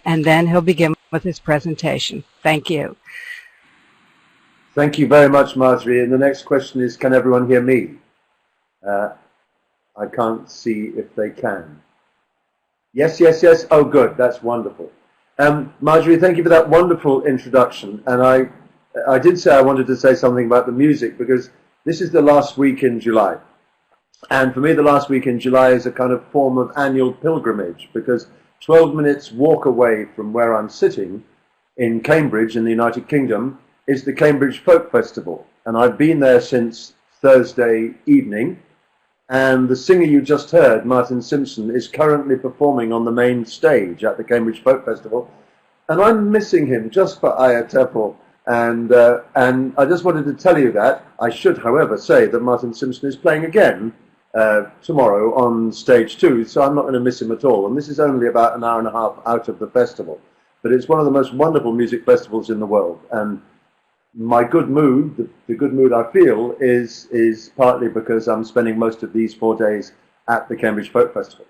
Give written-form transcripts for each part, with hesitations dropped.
and then he'll begin with his presentation. Thank you. Thank you very much, Marjorie. And the next question is, can everyone hear me? I can't see if they can. Yes, yes, yes. Oh, good. That's wonderful. Marjorie, thank you for that wonderful introduction. And I did say I wanted to say something about the music because this is the last week in July. And for me, the last week in July is a kind of form of annual pilgrimage because 12 minutes walk away from where I'm sitting in Cambridge in the United Kingdom is the Cambridge Folk Festival. And I've been there since Thursday evening. And the singer you just heard, Martin Simpson, is currently performing on the main stage at the Cambridge Folk Festival. And I'm missing him just for IATEFL. And I just wanted to tell you that. I should, however, say that Martin Simpson is playing again tomorrow on stage 2, so I'm not going to miss him at all. And this is only about an hour and a half out of the festival. But it's one of the most wonderful music festivals in the world. And my good mood, the good mood I feel, is partly because I'm spending most of these 4 days at the Cambridge Folk Festival.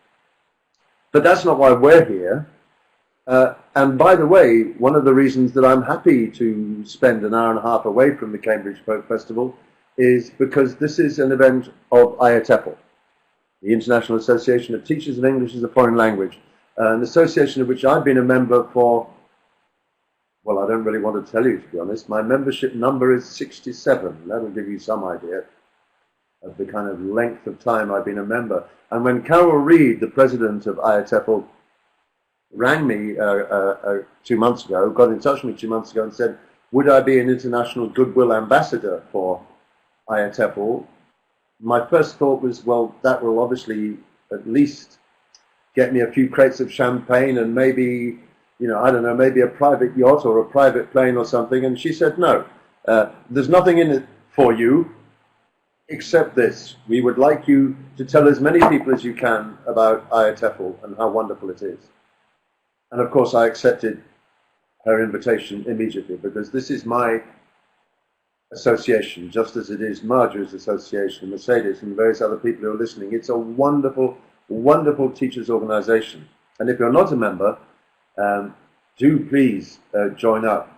But that's not why we're here. And by the way, one of the reasons that I'm happy to spend an hour and a half away from the Cambridge Folk Festival is because this is an event of IATEFL, the International Association of Teachers of English as a Foreign Language, an association of which I've been a member for, well, I don't really want to tell you, to be honest. My membership number is 67. That'll give you some idea of the kind of length of time I've been a member. And when Carol Reed, the president of IATEFL, rang me 2 months ago, got in touch with me 2 months ago and said, would I be an international goodwill ambassador for IATEFL? My first thought was, well, that will obviously at least get me a few crates of champagne and maybe, you know, I don't know, maybe a private yacht or a private plane or something. And she said, no, there's nothing in it for you except this. We would like you to tell as many people as you can about IATEFL and how wonderful it is. And of course, I accepted her invitation immediately because this is my association, just as it is Marjorie's association, Mercedes, and various other people who are listening. It's a wonderful, wonderful teachers' organization. And if you're not a member, do please join up,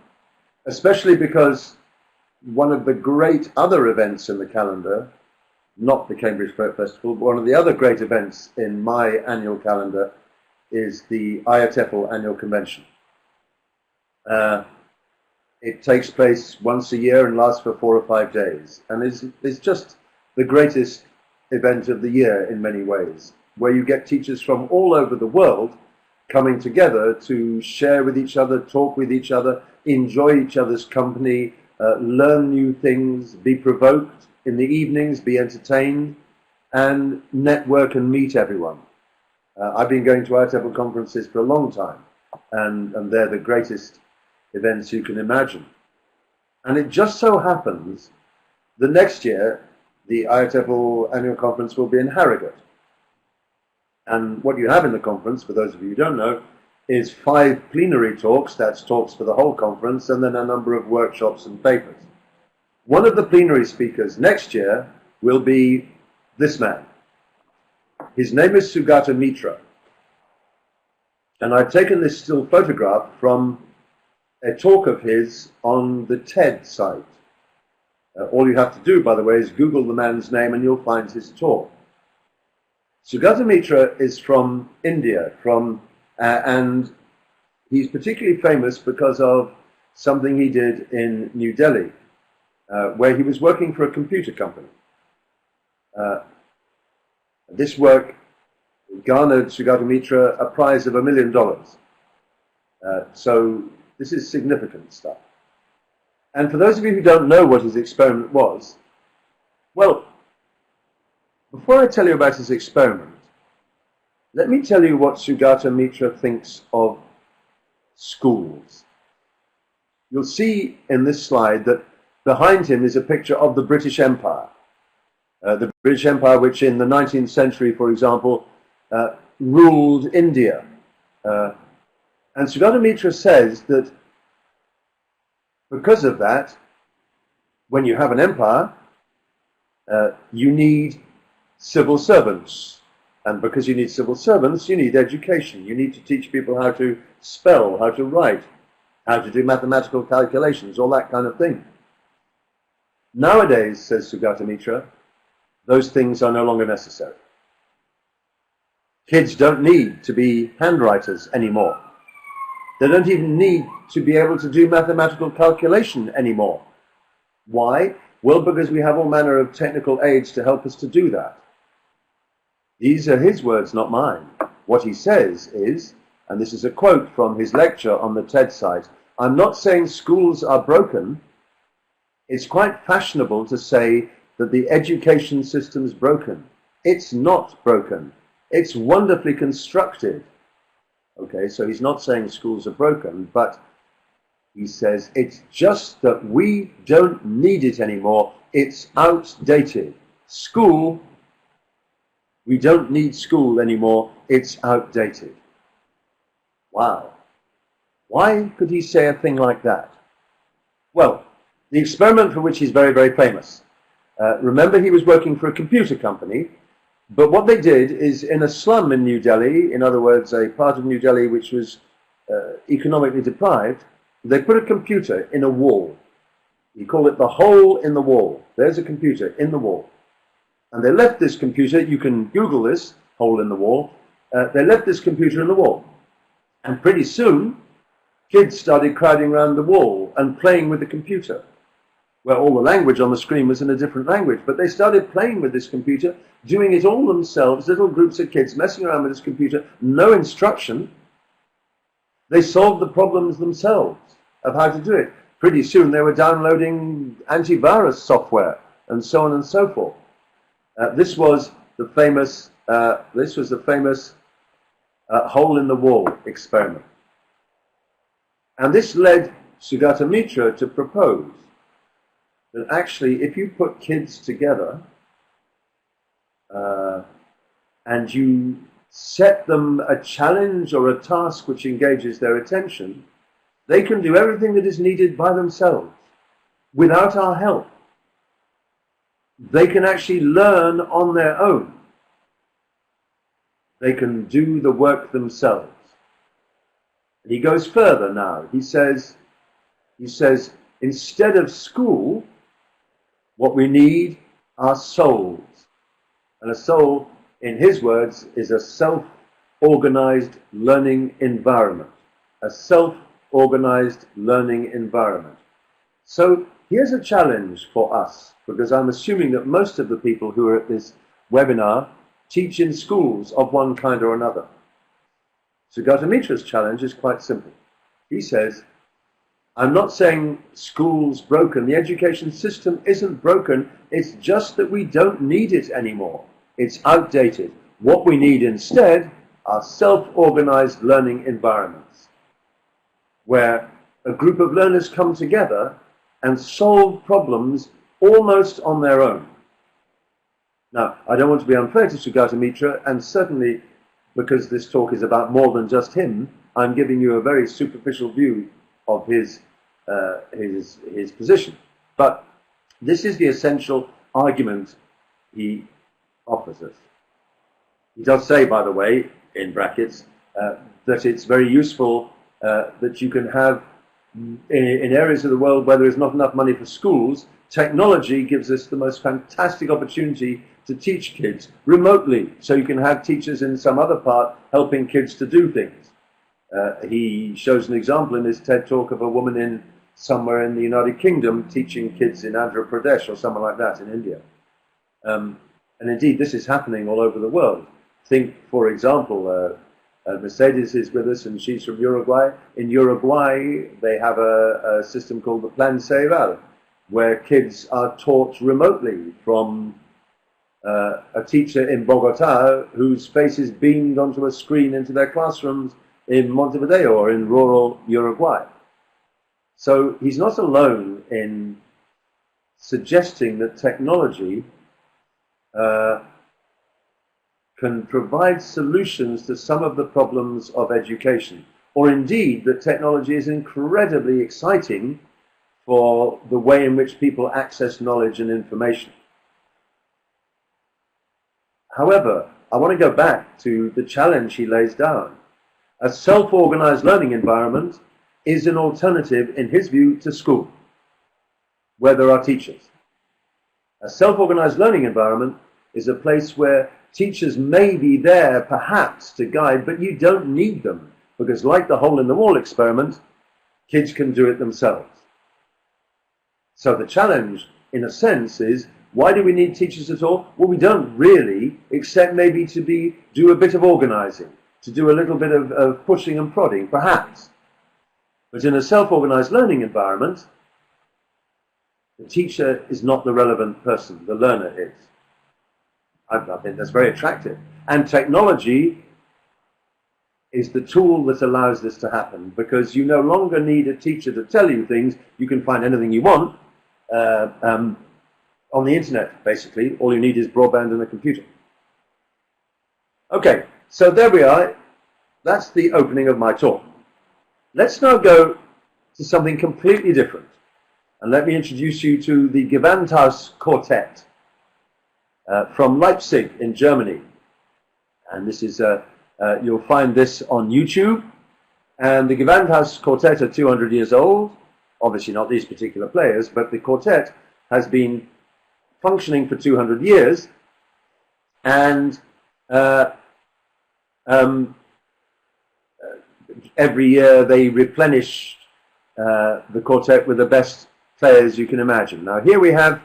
especially because one of the great other events in the calendar, not the Cambridge Folk Festival, but one of the other great events in my annual calendar is the IATEFL annual convention. It takes place once a year and lasts for 4 or 5 days, and is just the greatest event of the year in many ways, where you get teachers from all over the world coming together to share with each other, talk with each other, enjoy each other's company, learn new things, be provoked in the evenings, be entertained, and network and meet everyone. I've been going to IATEFL conferences for a long time, and they're the greatest events you can imagine. And it just so happens the next year, the IATEFL annual conference will be in Harrogate. And what you have in the conference, for those of you who don't know, is 5 plenary talks, that's talks for the whole conference, and then a number of workshops and papers. One of the plenary speakers next year will be this man. His name is Sugata Mitra. And I've taken this still photograph from a talk of his on the TED site. All you have to do, by the way, is Google the man's name and you'll find his talk. Sugata Mitra is from India, and he's particularly famous because of something he did in New Delhi, where he was working for a computer company. This work garnered Sugata Mitra a prize of $1 million. So this is significant stuff. And for those of you who don't know what his experiment was, well, before I tell you about his experiment, let me tell you what Sugata Mitra thinks of schools. You'll see in this slide that behind him is a picture of the British Empire. The British Empire, which in the 19th century, for example, ruled India. And Sugata Mitra says that because of that, when you have an empire, you need civil servants And because you need civil servants, you need education. You need to teach people how to spell, how to write, how to do mathematical calculations, all that kind of thing. Nowadays, says Sugata Mitra, those things are no longer necessary. Kids don't need to be handwriters anymore. They don't even need to be able to do mathematical calculation anymore. Why? Well, because we have all manner of technical aids to help us to do that. These are his words, not mine. What he says is, and this is a quote from his lecture on the TED site, I'm not saying schools are broken. It's quite fashionable to say that the education system's broken. It's not broken. It's wonderfully constructed. Okay, so he's not saying schools are broken, but he says it's just that we don't need it anymore. It's outdated. School, we don't need school anymore. It's outdated. Wow. Why could he say a thing like that? Well, the experiment for which he's very, very famous. Remember, he was working for a computer company, but what they did is in a slum in New Delhi, in other words, a part of New Delhi which was economically deprived, they put a computer in a wall. He called it the hole in the wall. There's a computer in the wall. And they left this computer, you can Google this, hole in the wall, they left this computer in the wall. And pretty soon, kids started crowding around the wall and playing with the computer, where all the language on the screen was in a different language. But they started playing with this computer, doing it all themselves, little groups of kids messing around with this computer, no instruction. They solved the problems themselves of how to do it. Pretty soon they were downloading antivirus software and so on and so forth. This was the famous hole in the wall experiment. And this led Sugata Mitra to propose that actually if you put kids together and you set them a challenge or a task which engages their attention, they can do everything that is needed by themselves without our help. They can actually learn on their own. They can do the work themselves. And he goes further now. He says, instead of school, what we need are souls. And a soul, in his words, is a self-organized learning environment. A self-organized learning environment. So here's a challenge for us, because I'm assuming that most of the people who are at this webinar teach in schools of one kind or another. Sugata Mitra's challenge is quite simple. He says, I'm not saying school's broken. The education system isn't broken. It's just that we don't need it anymore. It's outdated. What we need instead are self-organized learning environments where a group of learners come together and solve problems almost on their own. Now, I don't want to be unfair to Sugata Mitra, and certainly because this talk is about more than just him, I'm giving you a very superficial view of his position. But this is the essential argument he offers us. He does say, by the way, in brackets, that it's very useful that you can have, in areas of the world where there is not enough money for schools, technology gives us the most fantastic opportunity to teach kids remotely. So you can have teachers in some other part helping kids to do things. He shows an example in his TED talk of a woman in somewhere in the United Kingdom teaching kids in Andhra Pradesh or somewhere like that in India. And indeed, this is happening all over the world. Think, for example, Mercedes is with us and she's from Uruguay. In Uruguay, they have a system called the Plan Cerebral, where kids are taught remotely from a teacher in Bogota whose face is beamed onto a screen into their classrooms in Montevideo or in rural Uruguay. So he's not alone in suggesting that technology can provide solutions to some of the problems of education, or indeed that technology is incredibly exciting for the way in which people access knowledge and information. However, I want to go back to the challenge he lays down. A self-organized learning environment is an alternative, in his view, to school, where there are teachers. A self-organized learning environment is a place where teachers may be there, perhaps, to guide, but you don't need them, because like the hole-in-the-wall experiment, kids can do it themselves. So the challenge, in a sense, is why do we need teachers at all? Well, we don't really, except maybe to do a bit of organizing, to do a little bit of pushing and prodding, perhaps. But in a self-organized learning environment, the teacher is not the relevant person, the learner is. I think that's very attractive. And technology is the tool that allows this to happen, because you no longer need a teacher to tell you things. You can find anything you want on the internet, basically. All you need is broadband and a computer. Okay, so there we are. That's the opening of my talk. Let's now go to something completely different. And let me introduce you to the Gewandhaus Quartet from Leipzig in Germany. And this is, you'll find this on YouTube. And the Gewandhaus Quartet are 200 years old. Obviously not these particular players, but the quartet has been functioning for 200 years. And every year they replenish the quartet with the best players you can imagine. Now here we have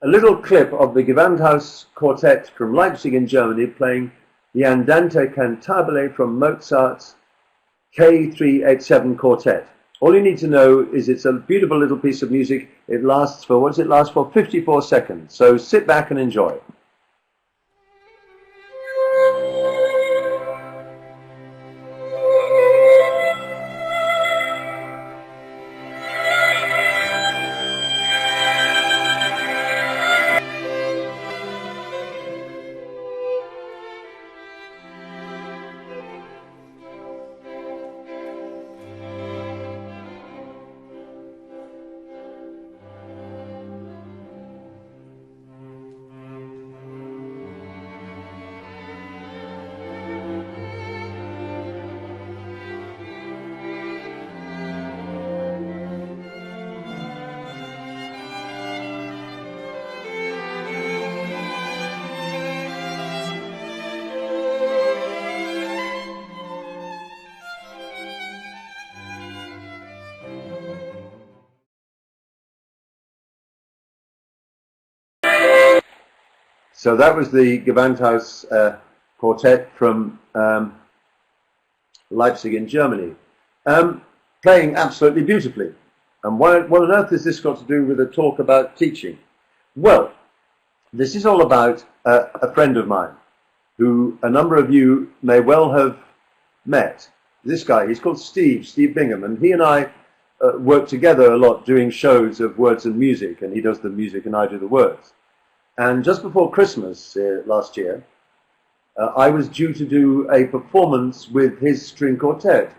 a little clip of the Gewandhaus Quartet from Leipzig in Germany playing the Andante Cantabile from Mozart's K387 Quartet. All you need to know is it's a beautiful little piece of music. It lasts for, what does it last for? 54 seconds. So sit back and enjoy. So that was the Gewandhaus Quartet from Leipzig in Germany, playing absolutely beautifully. And what on earth has this got to do with a talk about teaching? Well, this is all about a friend of mine who a number of you may well have met. This guy, he's called Steve Bingham, and he and I work together a lot doing shows of words and music, and he does the music and I do the words. And just before Christmas last year, I was due to do a performance with his string quartet,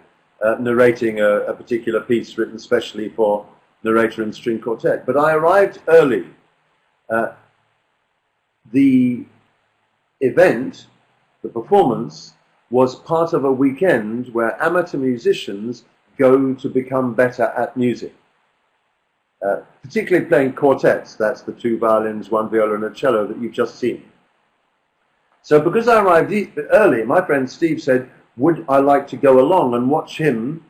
narrating a particular piece written specially for narrator and string quartet. But I arrived early. The event, the performance, was part of a weekend where amateur musicians go to become better at music. Particularly playing quartets, that's the 2 violins, 1 viola and a cello that you've just seen. So because I arrived early, my friend Steve said, would I like to go along and watch him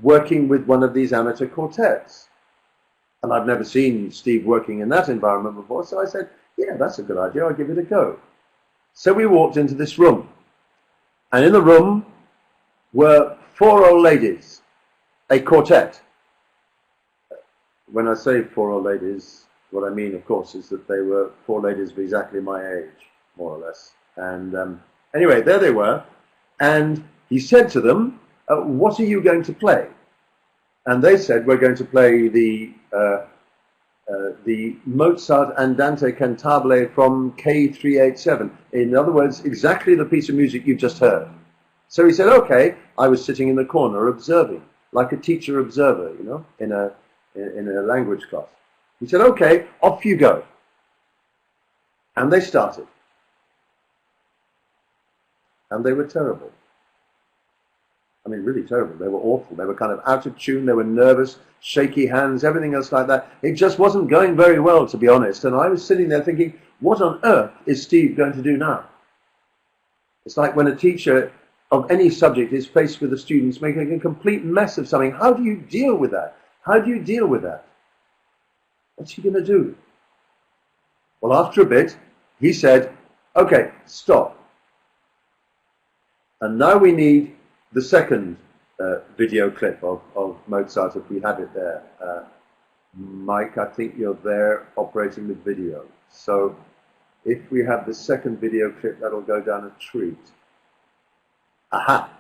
working with one of these amateur quartets? And I've never seen Steve working in that environment before, so I said, yeah, that's a good idea, I'll give it a go. So we walked into this room, and in the room were 4 old ladies, a quartet. When I say 4 old ladies, what I mean, of course, is that they were 4 ladies of exactly my age, more or less. And anyway, there they were. And he said to them, what are you going to play? And they said, we're going to play the Mozart Andante Cantabile from K387. In other words, exactly the piece of music you've just heard. So he said, okay. I was sitting in the corner observing, like a teacher observer, you know, in a language class. He said, okay, off you go. And they started. and they were terrible. I mean, really terrible. They were awful. They were kind of out of tune. They were nervous, shaky hands, everything else like that. It just wasn't going very well, to be honest. And I was sitting there thinking, what on earth is Steve going to do now? It's like when a teacher of any subject is faced with the students making a complete mess of something. How do you deal with that? How do you deal with that? What's he going to do? Well, after a bit, he said, okay, stop. And now we need the second video clip of Mozart, if we have it there. Mike, I think you're there operating the video. So if we have the second video clip, that'll go down a treat. Aha!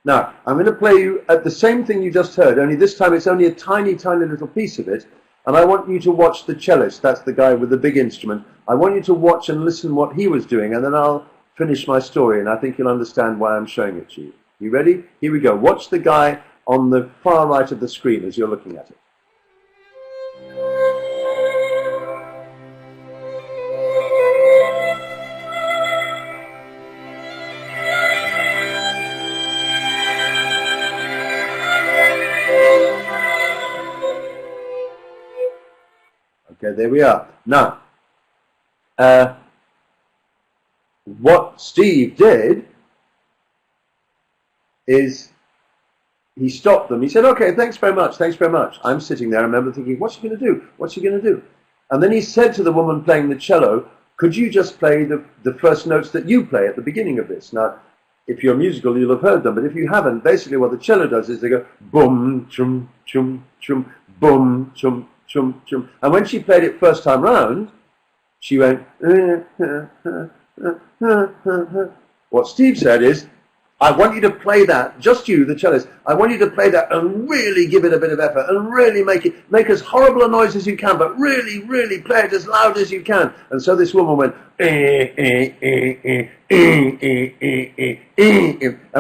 Now, I'm going to play you at the same thing you just heard, only this time it's only a tiny, tiny little piece of it, and I want you to watch the cellist. That's the guy with the big instrument. I want you to watch and listen what he was doing, and then I'll finish my story, and I think you'll understand why I'm showing it to you. You ready? Here we go. Watch the guy on the far right of the screen as you're looking at it. Okay, there we are. Now, what Steve did is he stopped them. He said, okay, thanks very much, thanks very much. I'm sitting there, I remember thinking, what's he going to do? What's he going to do? And then he said to the woman playing the cello, could you just play the first notes that you play at the beginning of this? Now, if you're musical, you'll have heard them, but if you haven't, basically what the cello does is they go boom, chum, chum, chum, boom, chum, chum, chum. And when she played it first time round, she went, what Steve said is, I want you to play that, just you, the cellist, I want you to play that and really give it a bit of effort and really make as horrible a noise as you can, but really, really play it as loud as you can. And so this woman went, and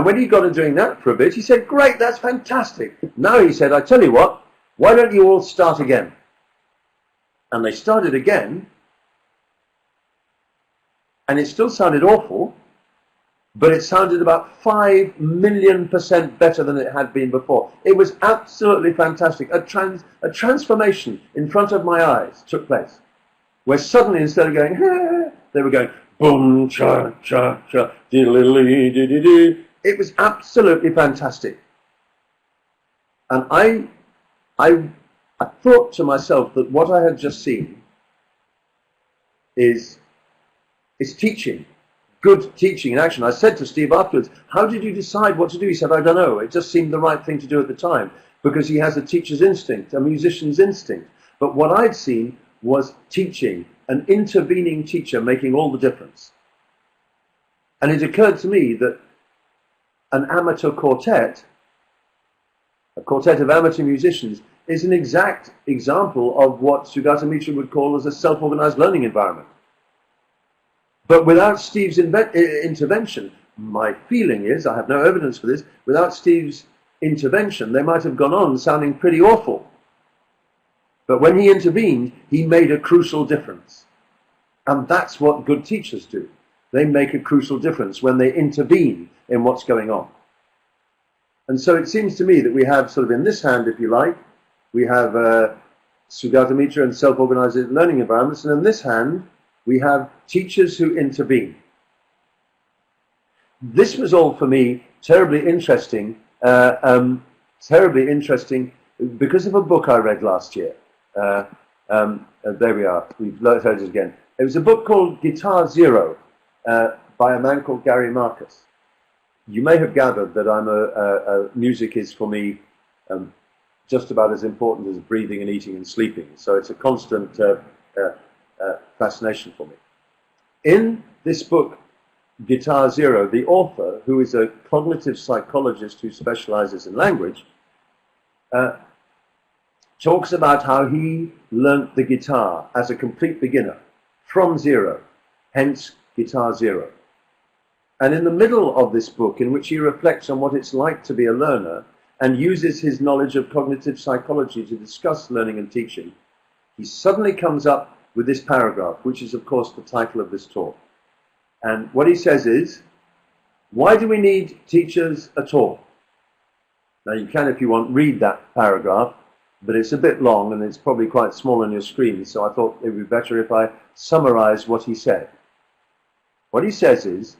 when he got her doing that for a bit, he said, great, that's fantastic. Now he said, I tell you what, why don't you all start again? And they started again, and it still sounded awful, but it sounded about 5,000,000% better than it had been before. It was absolutely fantastic. A transformation in front of my eyes took place, where suddenly instead of going, they were going, boom, cha, cha, cha, diddly, dee, dee. It was absolutely fantastic. And I thought to myself that what I had just seen is teaching. Good teaching in action. I said to Steve afterwards, how did you decide what to do? He said, I don't know. It just seemed the right thing to do at the time because he has a teacher's instinct, a musician's instinct. But what I'd seen was teaching, an intervening teacher making all the difference. And it occurred to me that an amateur quartet, a quartet of amateur musicians, is an exact example of what Sugata Mitra would call as a self-organized learning environment. But without Steve's intervention, my feeling is, I have no evidence for this, without Steve's intervention, they might have gone on sounding pretty awful. But when he intervened, he made a crucial difference. And that's what good teachers do. They make a crucial difference when they intervene in what's going on. And so it seems to me that we have sort of in this hand, if you like, we have Sugata Mitra and self-organized learning environments, and in this hand, we have teachers who intervene. This was all for me terribly interesting because of a book I read last year. There we are. We've heard it again. It was a book called Guitar Zero by a man called Gary Marcus. You may have gathered that music is for me just about as important as breathing and eating and sleeping. So it's a constant fascination for me. In this book, Guitar Zero, the author, who is a cognitive psychologist who specializes in language, talks about how he learnt the guitar as a complete beginner, from zero, hence Guitar Zero. And in the middle of this book, in which he reflects on what it's like to be a learner and uses his knowledge of cognitive psychology to discuss learning and teaching, he suddenly comes up with this paragraph, which is, of course, the title of this talk. And what he says is, Why do we need teachers at all? Now you can, if you want, read that paragraph, but it's a bit long and it's probably quite small on your screen, so I thought it would be better if I summarize what he said. What he says is,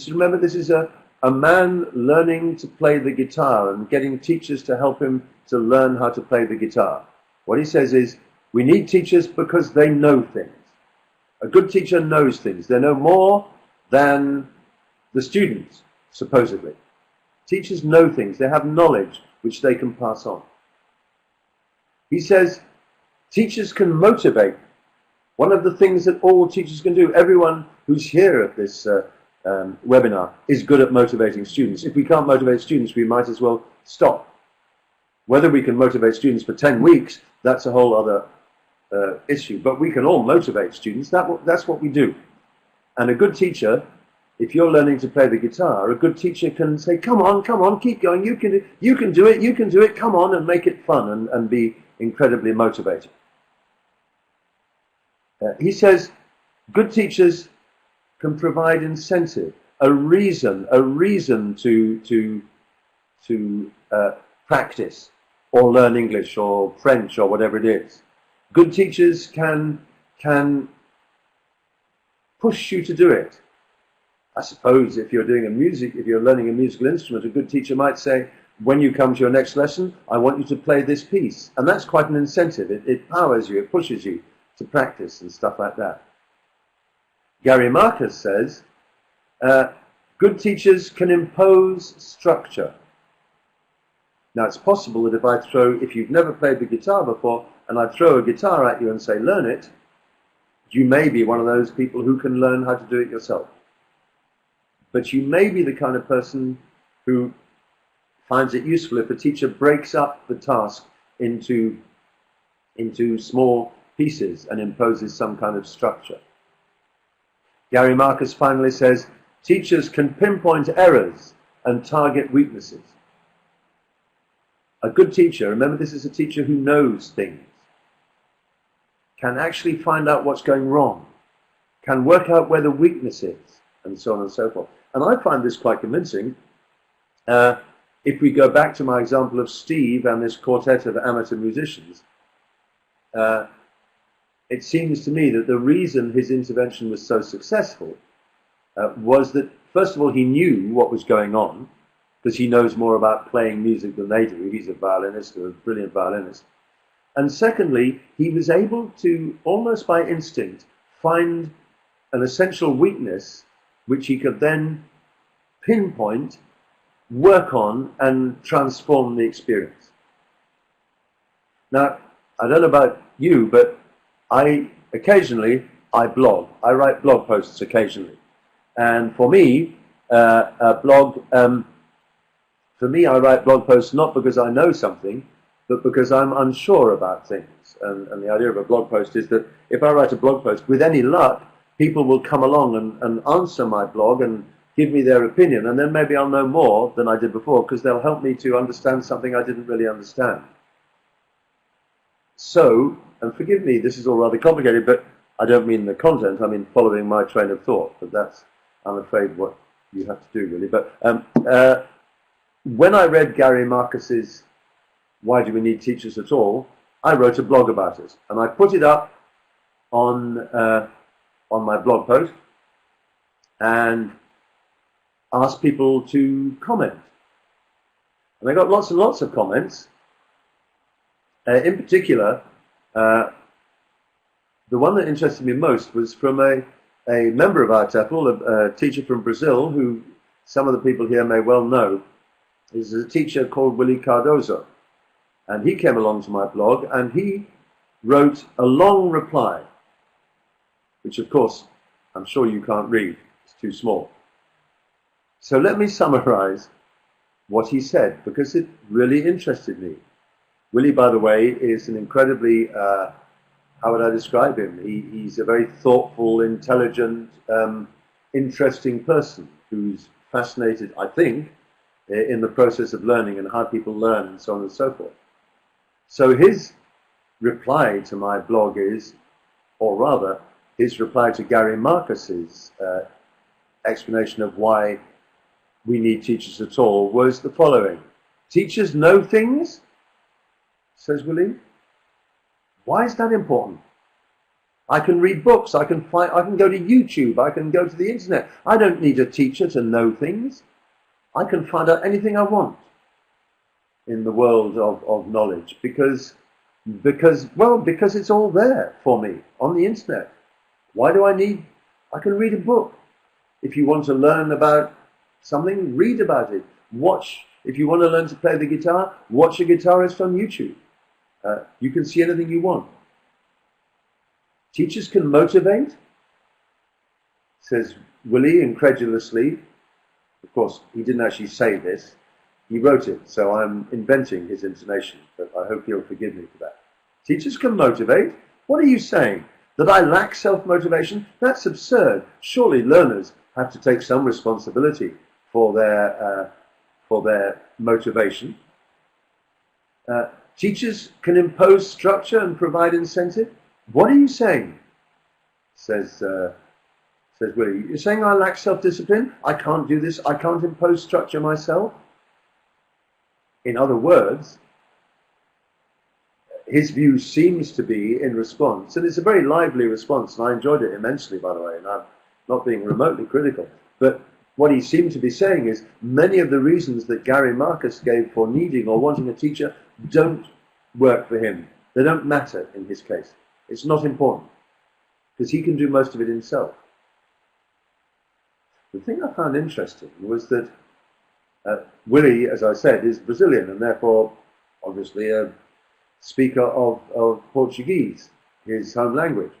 remember, this is a man learning to play the guitar and getting teachers to help him to learn how to play the guitar. What he says is, we need teachers because they know things. A good teacher knows things. They know more than the students, supposedly. Teachers know things. They have knowledge which they can pass on. He says, teachers can motivate. One of the things that all teachers can do, everyone who's here at this webinar is good at motivating students. If we can't motivate students, we might as well stop. Whether we can motivate students for 10 weeks, that's a whole other issue. But we can all motivate students. That's what we do. And a good teacher, if you're learning to play the guitar, a good teacher can say, come on, keep going. You can do it, come on, and make it fun and be incredibly motivating. He says, good teachers can provide incentive, a reason to practice or learn English or French or whatever it is. Good teachers can push you to do it. I suppose if you're learning a musical instrument, a good teacher might say, when you come to your next lesson, I want you to play this piece. And that's quite an incentive. It powers you, it pushes you to practice and stuff like that. Gary Marcus says, good teachers can impose structure. Now it's possible that if you've never played the guitar before, and I throw a guitar at you and say, learn it, you may be one of those people who can learn how to do it yourself. But you may be the kind of person who finds it useful if a teacher breaks up the task into small pieces and imposes some kind of structure. Gary Marcus finally says, teachers can pinpoint errors and target weaknesses. A good teacher, remember this is a teacher who knows things, can actually find out what's going wrong, can work out where the weakness is, and so on and so forth. And I find this quite convincing. If we go back to my example of Steve and this quartet of amateur musicians, it seems to me that the reason his intervention was so successful was that, first of all, he knew what was going on, because he knows more about playing music than they do. He's a violinist, a brilliant violinist. And secondly, he was able to, almost by instinct, find an essential weakness which he could then pinpoint, work on, and transform the experience. Now, I don't know about you, but occasionally I blog. I write blog posts occasionally. And for me, I write blog posts not because I know something, but because I'm unsure about things. And the idea of a blog post is that if I write a blog post, with any luck, people will come along and answer my blog and give me their opinion, and then maybe I'll know more than I did before, because they'll help me to understand something I didn't really understand. So, and forgive me, this is all rather complicated, but I don't mean the content, I mean following my train of thought, but that's, I'm afraid, what you have to do, really. But when I read Gary Marcus's Why Do We Need Teachers at All, I wrote a blog about it, and I put it up on my blog post and asked people to comment. And I got lots and lots of comments. In particular, the one that interested me most was from a member of IATEFL, a teacher from Brazil, who some of the people here may well know. Is a teacher called Willie Cardozo. And he came along to my blog and he wrote a long reply, which of course I'm sure you can't read, it's too small. So let me summarize what he said, because it really interested me. Willie, by the way, is an incredibly, how would I describe him? He's a very thoughtful, intelligent, interesting person who's fascinated, I think, in the process of learning and how people learn and so on and so forth. So his reply to my blog is, or rather, his reply to Gary Marcus's explanation of why we need teachers at all was the following. Teachers know things, says Willie. Why is that important? I can read books, I can go to YouTube, I can go to the internet. I don't need a teacher to know things. I can find out anything I want in the world of knowledge because it's all there for me on the internet. Why do I can read a book. If you want to learn about something, read about it. If you want to learn to play the guitar, watch a guitarist on YouTube. You can see anything you want. Teachers can motivate, says Willie incredulously. Of course, he didn't actually say this. He wrote it, so I'm inventing his intonation, but I hope you'll forgive me for that. Teachers can motivate? What are you saying? That I lack self-motivation? That's absurd. Surely learners have to take some responsibility for their motivation. Teachers can impose structure and provide incentive? What are you saying? Says Willie. You're saying I lack self-discipline? I can't do this. I can't impose structure myself? In other words, his view seems to be in response, and it's a very lively response, and I enjoyed it immensely, by the way, and I'm not being remotely critical, but what he seemed to be saying is many of the reasons that Gary Marcus gave for needing or wanting a teacher don't work for him. They don't matter in his case. It's not important, because he can do most of it himself. The thing I found interesting was that Willie, as I said, is Brazilian and therefore obviously a speaker of Portuguese, his home language.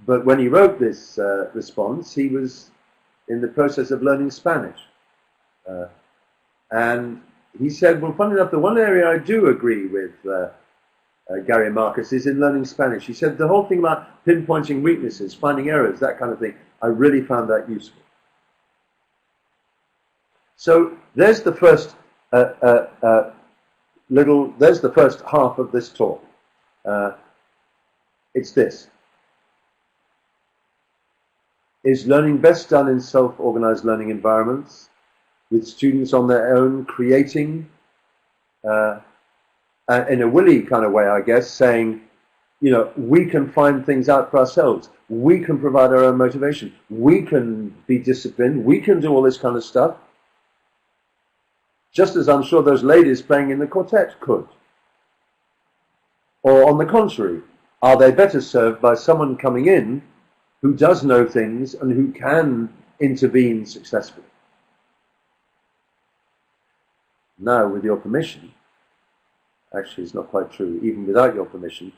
But when he wrote this response, he was in the process of learning Spanish. And he said, well, funny enough, the one area I do agree with Gary Marcus is in learning Spanish. He said the whole thing about pinpointing weaknesses, finding errors, that kind of thing, I really found that useful. So there's the first there's the first half of this talk. It's this. Is learning best done in self-organized learning environments with students on their own creating, in a Willie kind of way, I guess, saying, you know, we can find things out for ourselves. We can provide our own motivation. We can be disciplined. We can do all this kind of stuff. Just as I'm sure those ladies playing in the quartet could. Or on the contrary, are they better served by someone coming in who does know things and who can intervene successfully? Now, with your permission, actually it's not quite true, even without your permission,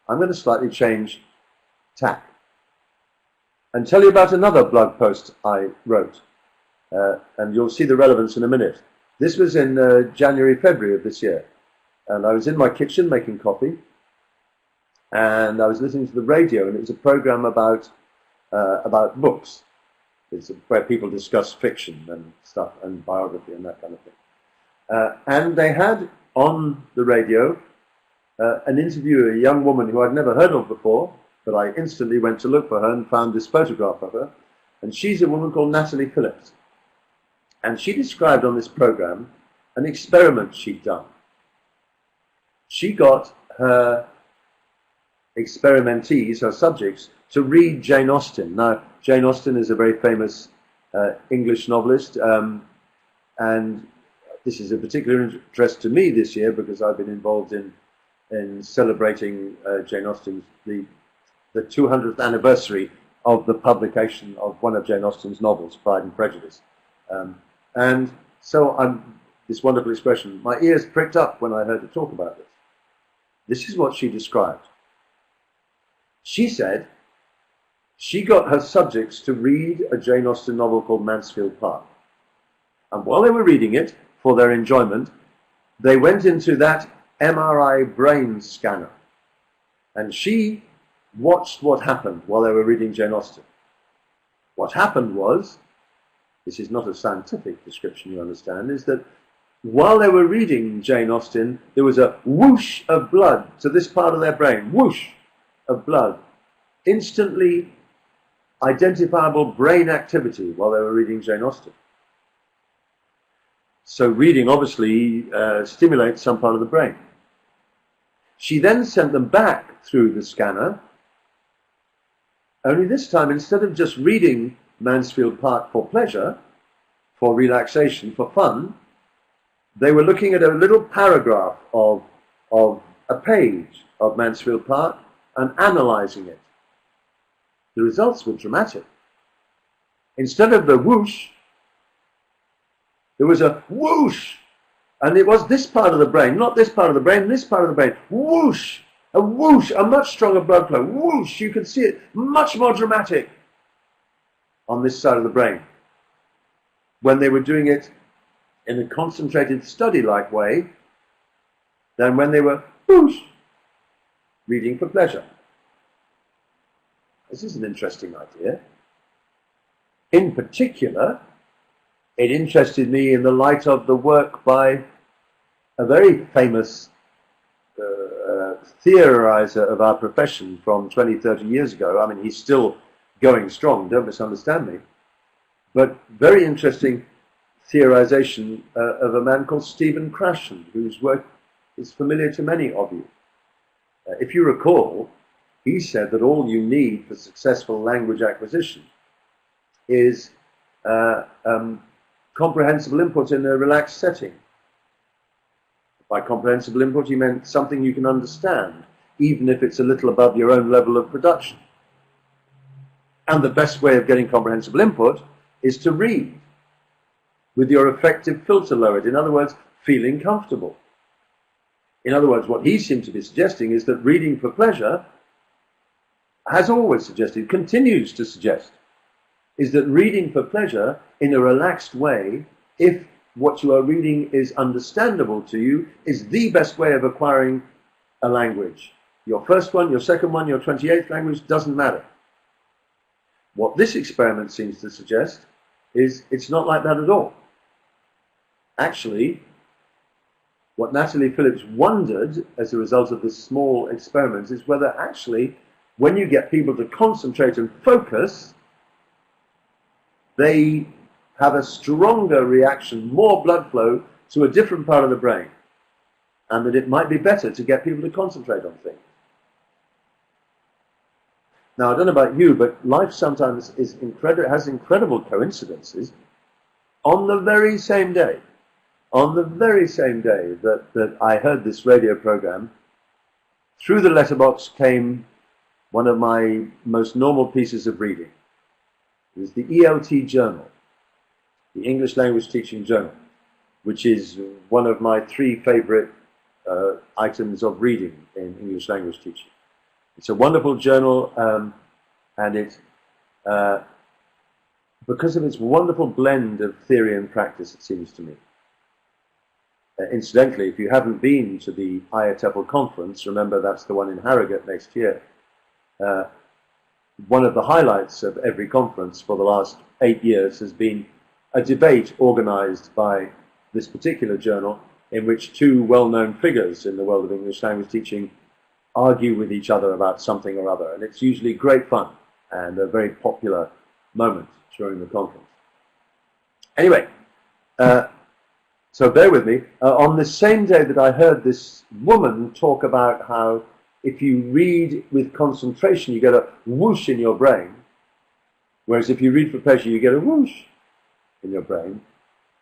I'm going to slightly change tack and tell you about another blog post I wrote. And you'll see the relevance in a minute. This was in January, February of this year. And I was in my kitchen making coffee. And I was listening to the radio, and it was a program about books. It's where people discuss fiction and stuff, and biography and that kind of thing. And they had on the radio an interview with a young woman who I'd never heard of before, but I instantly went to look for her and found this photograph of her. And she's a woman called Natalie Phillips. And she described on this program an experiment she'd done. She got her experimentees, her subjects, to read Jane Austen. Now, Jane Austen is a very famous English novelist, and this is a particular interest to me this year because I've been involved in celebrating Jane Austen's, the 200th anniversary of the publication of one of Jane Austen's novels, Pride and Prejudice. And so this wonderful expression, my ears pricked up when I heard her talk about this. This is what she described. She said she got her subjects to read a Jane Austen novel called Mansfield Park. And while they were reading it, for their enjoyment, they went into that MRI brain scanner. And she watched what happened while they were reading Jane Austen. What happened was, this is not a scientific description, you understand, is that while they were reading Jane Austen, there was a whoosh of blood to this part of their brain, whoosh of blood, instantly identifiable brain activity while they were reading Jane Austen. So reading obviously stimulates some part of the brain. She then sent them back through the scanner, only this time, instead of just reading Mansfield Park for pleasure, for relaxation, for fun, they were looking at a little paragraph of a page of Mansfield Park and analyzing it. The results were dramatic. Instead of the whoosh, there was a whoosh. And it was this part of the brain, not this part of the brain, this part of the brain. Whoosh, a much stronger blood flow. Whoosh, you can see it, much more dramatic on this side of the brain. When they were doing it in a concentrated study-like way, than when they were whoosh, reading for pleasure. This is an interesting idea. In particular, it interested me in the light of the work by a very famous theorizer of our profession from 20, 30 years ago. I mean, he's still going strong, don't misunderstand me. But very interesting theorization of a man called Stephen Krashen, whose work is familiar to many of you. If you recall, he said that all you need for successful language acquisition is comprehensible input in a relaxed setting. By comprehensible input, he meant something you can understand, even if it's a little above your own level of production. And the best way of getting comprehensible input is to read, with your affective filter lowered. In other words, feeling comfortable. In other words, what he seemed to be suggesting is that reading for pleasure, has always suggested, continues to suggest, is that reading for pleasure in a relaxed way, if what you are reading is understandable to you, is the best way of acquiring a language. Your first one, your second one, your 28th language, doesn't matter. What this experiment seems to suggest is it's not like that at all. Actually, what Natalie Phillips wondered as a result of this small experiment is whether actually, when you get people to concentrate and focus, they have a stronger reaction, more blood flow to a different part of the brain, and that it might be better to get people to concentrate on things. Now, I don't know about you, but life sometimes is has incredible coincidences. On the very same day that I heard this radio program, through the letterbox came one of my most normal pieces of reading. It was the ELT Journal, the English Language Teaching Journal, which is one of my 3 favorite items of reading in English language teaching. It's a wonderful journal, and it, because of its wonderful blend of theory and practice, it seems to me. Incidentally, if you haven't been to the IATEFL conference, remember that's the one in Harrogate next year. One of the highlights of every conference for the last 8 years has been a debate organized by this particular journal in which 2 well-known figures in the world of English language teaching argue with each other about something or other. And it's usually great fun and a very popular moment during the conference. Anyway, so bear with me. On the same day that I heard this woman talk about how if you read with concentration, you get a whoosh in your brain, whereas if you read for pleasure, you get a whoosh in your brain.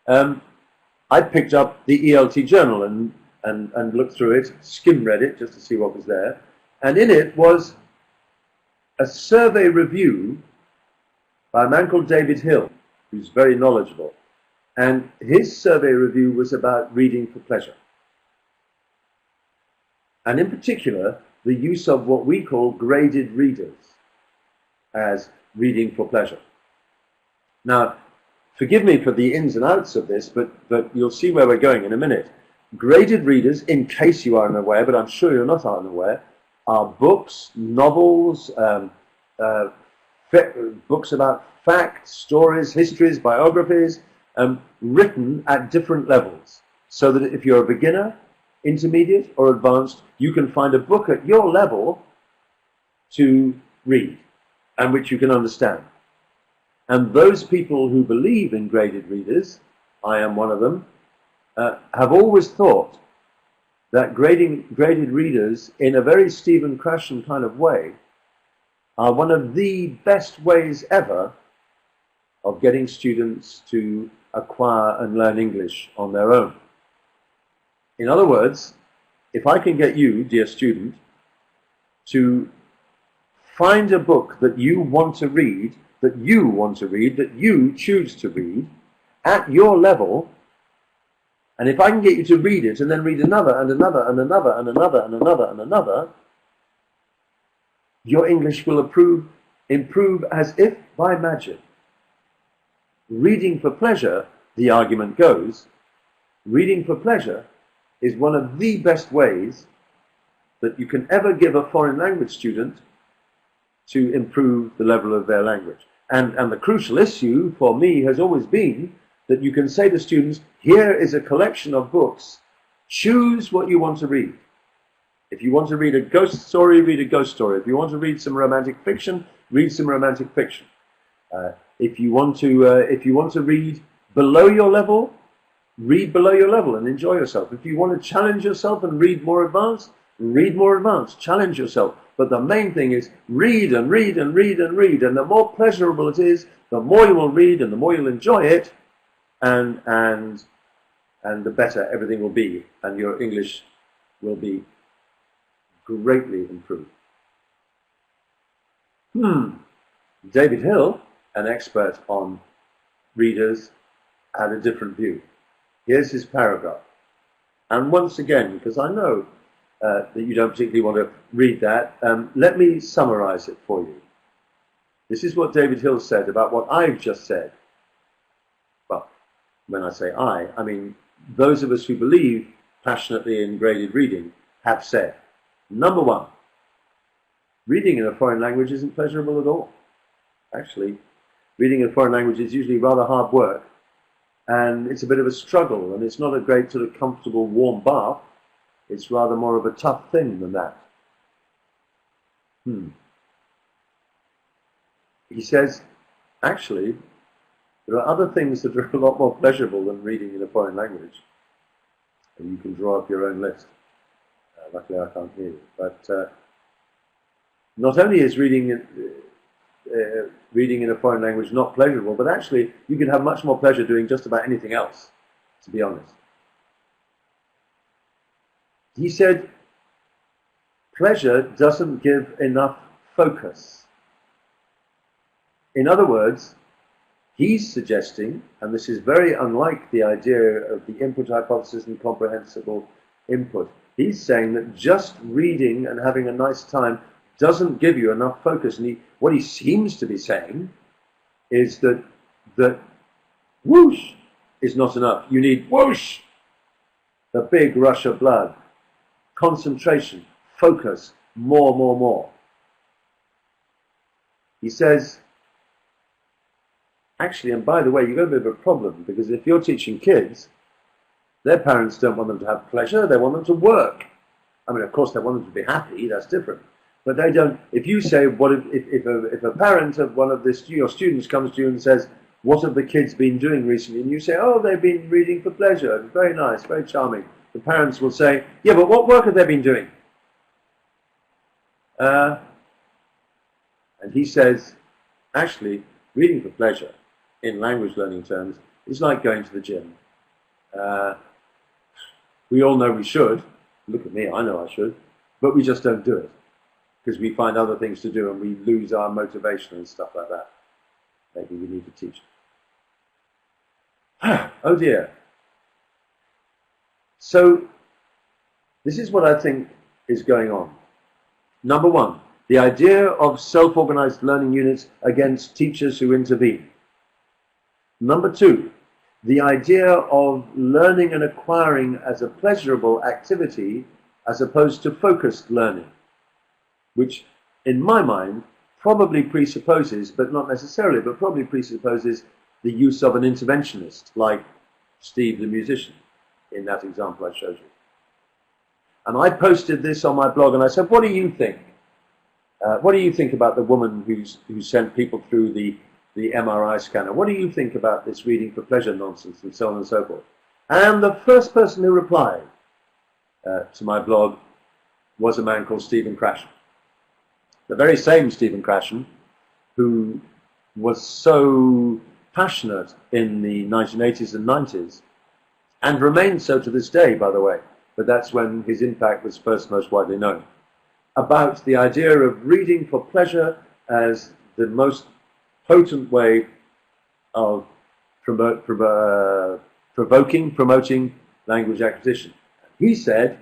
I picked up the ELT Journal and looked through it, skim-read it just to see what was there, and in it was a survey review by a man called David Hill, who's very knowledgeable, and his survey review was about reading for pleasure. And in particular, the use of what we call graded readers as reading for pleasure. Now, forgive me for the ins and outs of this, but you'll see where we're going in a minute. Graded readers, in case you are unaware, but I'm sure you're not unaware, are books, novels, books about facts, stories, histories, biographies, written at different levels, so that if you're a beginner, intermediate, or advanced, you can find a book at your level to read, and which you can understand. And those people who believe in graded readers, I am one of them, have always thought that graded readers, in a very Stephen Krashen kind of way, are one of the best ways ever of getting students to acquire and learn English on their own. In other words, if I can get you, dear student, to find a book that you want to read, that you choose to read, at your level, and if I can get you to read it and then read another and another and another and another and another and another, your English will improve as if by magic. Reading for pleasure, the argument goes, reading for pleasure is one of the best ways that you can ever give a foreign language student to improve the level of their language. And the crucial issue for me has always been that you can say to students, here is a collection of books, choose what you want to read. If you want to read a ghost story, read a ghost story. If you want to read some romantic fiction, read some romantic fiction. If you want to read below your level, read below your level and enjoy yourself. If you want to challenge yourself and read more advanced, challenge yourself. But the main thing is read and read and read and read. And the more pleasurable it is, the more you will read and the more you'll enjoy it, and the better everything will be, and your English will be greatly improved. David Hill, an expert on readers, had a different view. Here's his paragraph. And once again, because I know that you don't particularly want to read that, let me summarize it for you. This is what David Hill said about what I've just said. Well, when I say I mean those of us who believe passionately in graded reading have said. Number one, reading in a foreign language isn't pleasurable at all. Actually, reading in a foreign language is usually rather hard work, and it's a bit of a struggle, and it's not a great sort of comfortable warm bath. It's rather more of a tough thing than that. He says, actually, there are other things that are a lot more pleasurable than reading in a foreign language. And you can draw up your own list. Luckily, I can't hear you. But not only is reading in a foreign language not pleasurable, but actually you can have much more pleasure doing just about anything else, to be honest. He said, pleasure doesn't give enough focus. In other words, he's suggesting, and this is very unlike the idea of the input hypothesis and comprehensible input, he's saying that just reading and having a nice time doesn't give you enough focus. And what he seems to be saying is that whoosh is not enough. You need whoosh, the big rush of blood, concentration, focus, more. He says, actually, and by the way, you've got a bit of a problem, because if you're teaching kids, their parents don't want them to have pleasure, they want them to work. I mean, of course, they want them to be happy, that's different. But they don't, if you say, if a parent of one of your students comes to you and says, what have the kids been doing recently? And you say, oh, they've been reading for pleasure, it's very nice, very charming. The parents will say, yeah, but what work have they been doing? And he says, actually, reading for pleasure, in language learning terms, is like going to the gym. We all know we should. Look at me, I know I should. But we just don't do it, because we find other things to do and we lose our motivation and stuff like that. Maybe we need to teach. Oh dear. So, this is what I think is going on. Number one, the idea of self-organized learning units against teachers who intervene. Number two, the idea of learning and acquiring as a pleasurable activity as opposed to focused learning, which in my mind probably presupposes, but not necessarily, but probably presupposes the use of an interventionist like Steve the musician in that example I showed you. And I posted this on my blog and I said, what do you think? What do you think about the woman who sent people through the MRI scanner? What do you think about this reading for pleasure nonsense and so on and so forth? And the first person who replied to my blog was a man called Stephen Krashen. The very same Stephen Krashen who was so passionate in the 1980s and 90s, and remains so to this day, by the way, but that's when his impact was first most widely known, about the idea of reading for pleasure as the most potent way of promoting language acquisition. He said,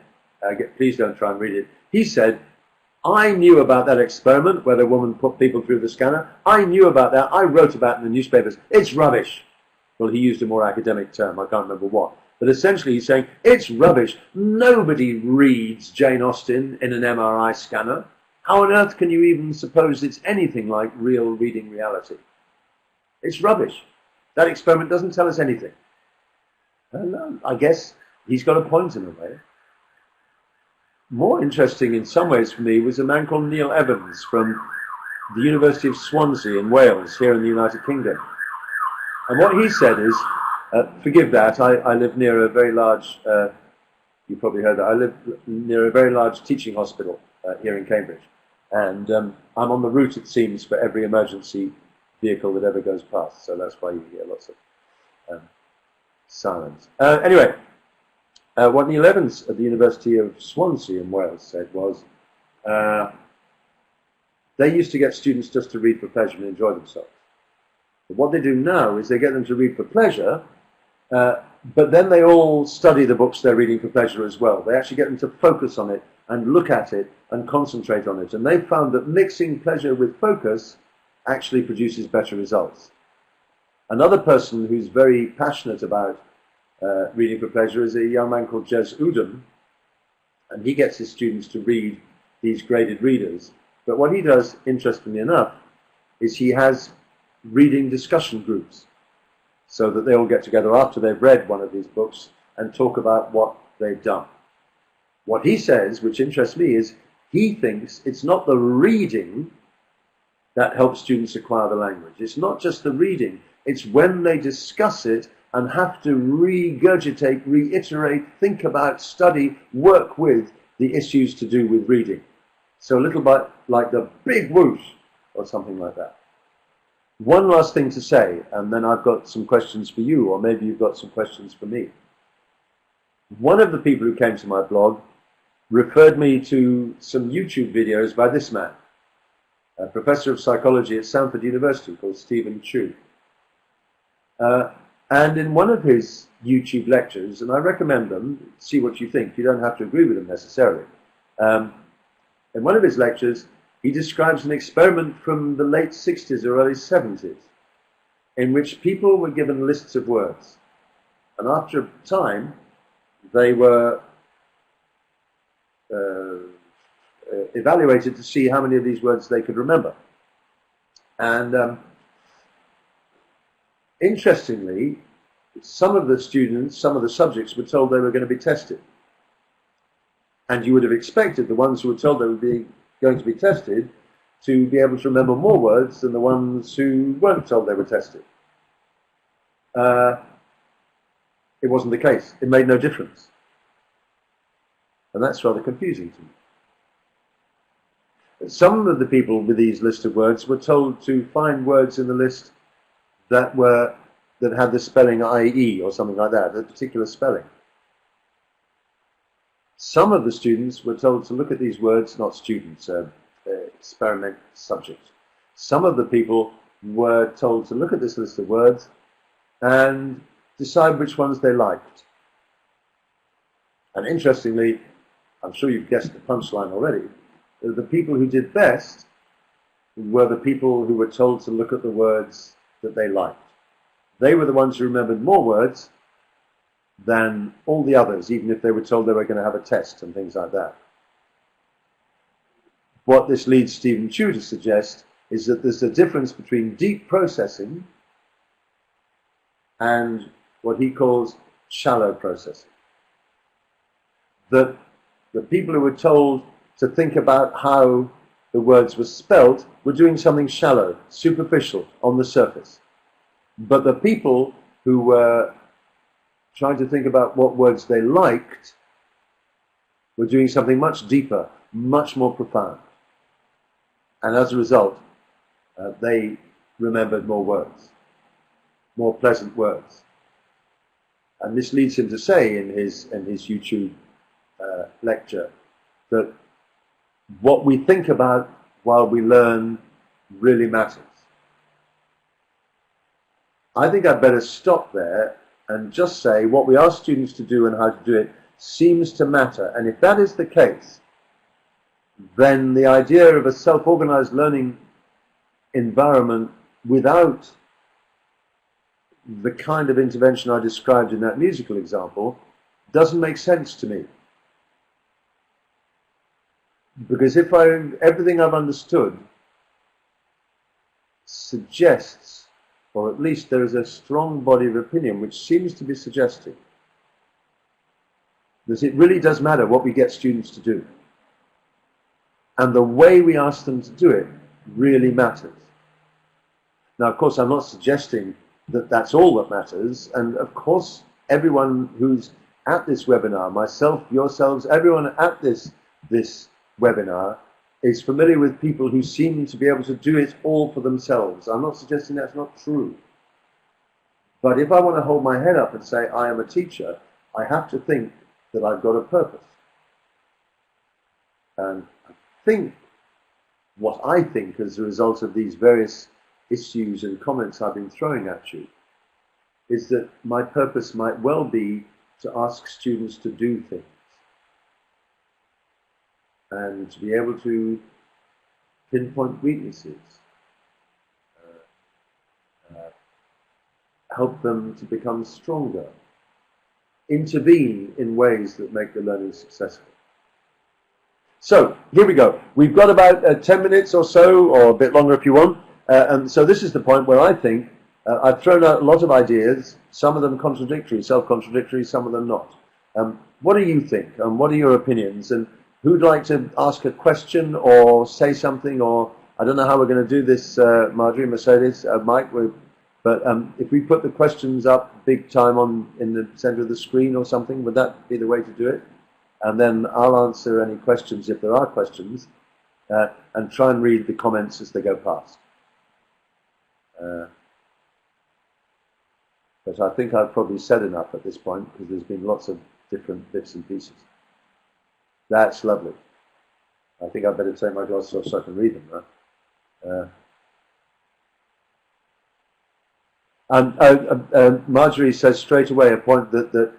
please don't try and read it, he said, I knew about that experiment where the woman put people through the scanner. I knew about that. I wrote about it in the newspapers. It's rubbish. Well, he used a more academic term. I can't remember what. But essentially he's saying, it's rubbish. Nobody reads Jane Austen in an MRI scanner. How on earth can you even suppose it's anything like real reading reality? It's rubbish. That experiment doesn't tell us anything. And I guess he's got a point in a way. More interesting in some ways for me was a man called Neil Evans from the University of Swansea in Wales, here in the United Kingdom. And what he said is, forgive that, I live near a very large, you probably heard that, I live near a very large teaching hospital here in Cambridge. And I'm on the route, it seems, for every emergency vehicle that ever goes past. So that's why you hear lots of sirens. Anyway. What Neil Evans at the University of Swansea in Wales said was, they used to get students just to read for pleasure and enjoy themselves. But what they do now is they get them to read for pleasure, but then they all study the books they're reading for pleasure as well. They actually get them to focus on it and look at it and concentrate on it. And they found that mixing pleasure with focus actually produces better results. Another person who's very passionate about reading for pleasure is a young man called Jez Udom, and he gets his students to read these graded readers. But what he does, interestingly enough, is he has reading discussion groups so that they all get together after they've read one of these books and talk about what they've done. What he says, which interests me, is he thinks it's not the reading that helps students acquire the language. It's not just the reading, it's when they discuss it and have to regurgitate, reiterate, think about, study, work with the issues to do with reading. So a little bit like the big whoosh or something like that. One last thing to say, and then I've got some questions for you, or maybe you've got some questions for me. One of the people who came to my blog referred me to some YouTube videos by this man, a professor of psychology at Stanford University called Stephen Chu. And in one of his YouTube lectures, and I recommend them, see what you think, you don't have to agree with them necessarily. In one of his lectures, he describes an experiment from the late 60s or early 70s, in which people were given lists of words. And after a time, they were evaluated to see how many of these words they could remember. And interestingly, some of the students, some of the subjects were told they were going to be tested. And you would have expected the ones who were told they were going to be tested to be able to remember more words than the ones who weren't told they were tested. It wasn't the case. It made no difference. And that's rather confusing to me. Some of the people with these lists of words were told to find words in the list that had the spelling IE or something like that, a particular spelling. Some of the students were told to look at these words, not students, experiment subjects. Some of the people were told to look at this list of words and decide which ones they liked. And interestingly, I'm sure you've guessed the punchline already, the people who did best were the people who were told to look at the words that they liked. They were the ones who remembered more words than all the others, even if they were told they were going to have a test and things like that. What this leads Stephen Chu to suggest is that there's a difference between deep processing and what he calls shallow processing. That the people who were told to think about how the words were spelt were doing something shallow, superficial, on the surface. But the people who were trying to think about what words they liked, were doing something much deeper, much more profound. And as a result, they remembered more words, more pleasant words. And this leads him to say in his YouTube lecture that what we think about while we learn really matters. I think I'd better stop there and just say what we ask students to do and how to do it seems to matter. And if that is the case, then the idea of a self-organized learning environment without the kind of intervention I described in that musical example doesn't make sense to me. Because if everything I've understood suggests, or at least there is a strong body of opinion which seems to be suggesting that it really does matter what we get students to do. And the way we ask them to do it really matters. Now, of course, I'm not suggesting that that's all that matters. And of course, everyone who's at this webinar, myself, yourselves, everyone at this webinar is familiar with people who seem to be able to do it all for themselves. I'm not suggesting that's not true. But if I want to hold my head up and say I am a teacher, I have to think that I've got a purpose. And I think what I think as a result of these various issues and comments I've been throwing at you is that my purpose might well be to ask students to do things and to be able to pinpoint weaknesses, help them to become stronger, intervene in ways that make the learning successful. So, here we go. We've got about 10 minutes or so, or a bit longer if you want. And so this is the point where I think I've thrown out a lot of ideas, some of them contradictory, self-contradictory, some of them not. What do you think? And what are your opinions? And who'd like to ask a question or say something? Or I don't know how we're going to do this, Marjorie, Mercedes, Mike. But if we put the questions up big time in the center of the screen or something, would that be the way to do it? And then I'll answer any questions if there are questions, and try and read the comments as they go past. But I think I've probably said enough at this point because there's been lots of different bits and pieces. That's lovely. I think I'd better take my glasses off so I can read them, right? Marjorie says straight away a point that